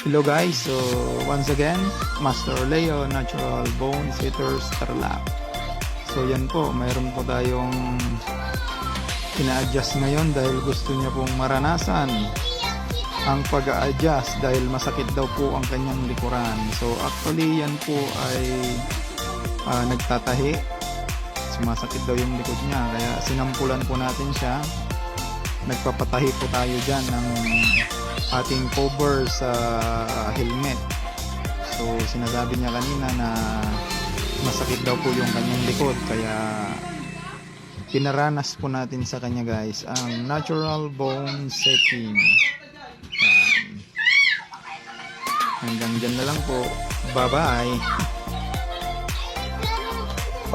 Hello guys, so once again, Master Leo, Natural Bone Setters Tarlac. So yan po, mayroon po tayong ina-adjust ngayon dahil gusto niya pong maranasan ang pag-a-adjust dahil masakit daw po ang kanyang likuran. So actually yan po ay nagtatahi, sumasakit daw yung likod niya, kaya sinampulan po natin siya. Nagpapatahi po tayo dyan ng ating cover sa helmet. So sinasabi niya kanina na masakit daw po yung kanyang likod, kaya pinaranas po natin sa kanya guys ang natural bone setting. Yan. Hanggang dyan na lang po, bye bye.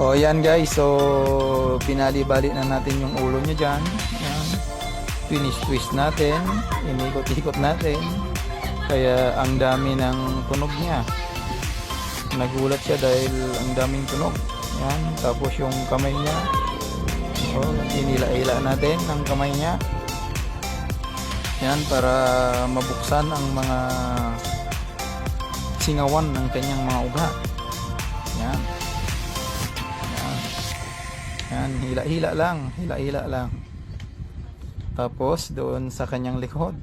O yan guys, so pinali-bali na natin yung ulo niya dyan. Yan, finish twist natin, inikot-ikot natin, kaya ang dami ng tunog niya. Nagulat siya dahil ang daming tunog. Yan, tapos yung kamay niya, so inila-ila natin ang kamay niya. Yan, para mabuksan ang mga singawan ng kanyang mga ugat. Yan. Yan. Yan, hila-hila lang, hila-hila lang. Tapos doon sa kanyang likod,